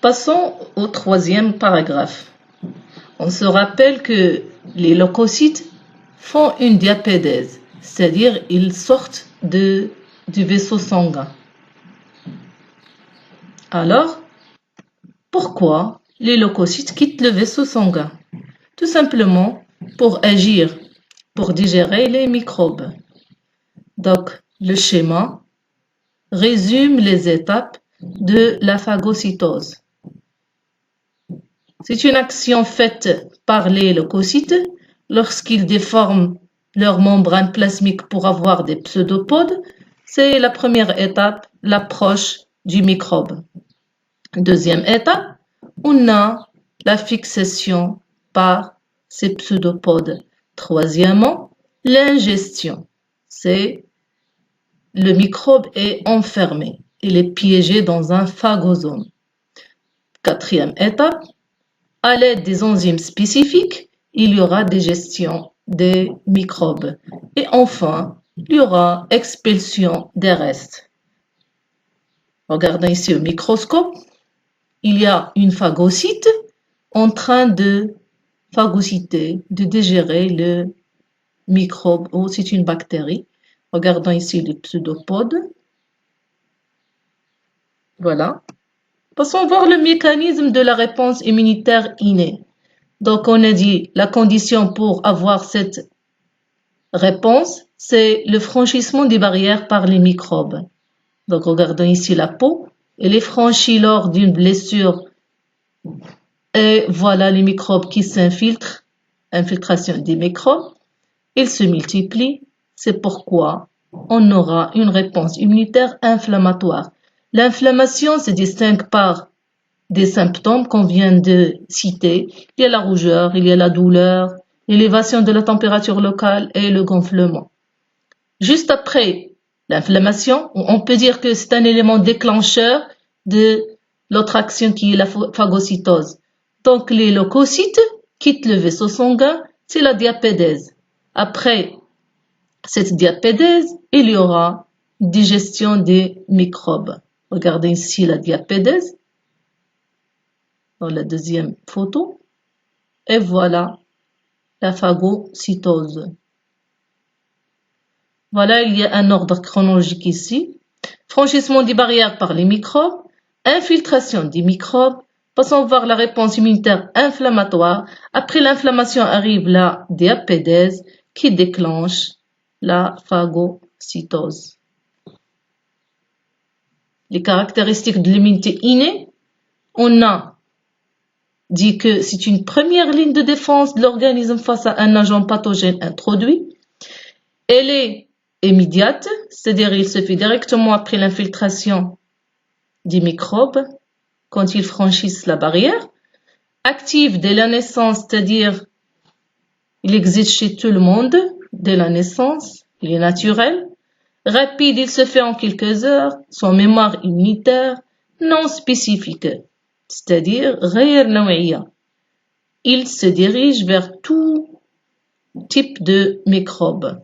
Passons au troisième paragraphe. On se rappelle que les leucocytes font une diapédèse, c'est-à-dire ils sortent du vaisseau sanguin. Alors, pourquoi les leucocytes quittent le vaisseau sanguin? Tout simplement pour agir, pour digérer les microbes. Donc, le schéma résume les étapes de la phagocytose. C'est une action faite par les leucocytes lorsqu'ils déforment leur membrane plasmique pour avoir des pseudopodes. C'est la première étape, l'approche du microbe. Deuxième étape, on a la fixation par ces pseudopodes. Troisièmement, l'ingestion. C'est le microbe est enfermé, il est piégé dans un phagosome. Quatrième étape, à l'aide des enzymes spécifiques, il y aura digestion des microbes. Et enfin, il y aura expulsion des restes. Regardons ici au microscope. Il y a une phagocyte en train de phagocyter, de digérer le microbe, ou c'est une bactérie. Regardons ici les pseudopodes. Voilà. Passons voir le mécanisme de la réponse immunitaire innée. Donc, on a dit la condition pour avoir cette réponse, c'est le franchissement des barrières par les microbes. Donc, regardons ici la peau. Elle est franchie lors d'une blessure. Et voilà les microbes qui s'infiltrent. Infiltration des microbes. Ils se multiplient. C'est pourquoi on aura une réponse immunitaire inflammatoire. L'inflammation se distingue par des symptômes qu'on vient de citer. Il y a la rougeur, il y a la douleur, l'élévation de la température locale et le gonflement. Juste après l'inflammation, on peut dire que c'est un élément déclencheur de l'autre action qui est la phagocytose. Donc les leucocytes quittent le vaisseau sanguin, c'est la diapédèse. Après cette diapédèse, il y aura digestion des microbes. Regardez ici la diapédèse dans la deuxième photo. Et voilà la phagocytose. Voilà, il y a un ordre chronologique ici. Franchissement des barrières par les microbes, infiltration des microbes. Passons voir la réponse immunitaire inflammatoire. Après l'inflammation arrive la diapédèse qui déclenche la phagocytose. Les caractéristiques de l'immunité innée, on a dit que c'est une première ligne de défense de l'organisme face à un agent pathogène introduit. Elle est immédiate, c'est-à-dire il se fait directement après l'infiltration des microbes quand ils franchissent la barrière. Active dès la naissance, c'est-à-dire il existe chez tout le monde dès la naissance, il est naturel. Rapide, il se fait en quelques heures, sans mémoire immunitaire, non spécifique, c'est-à-dire غير نوعية. Il se dirige vers tout type de microbes.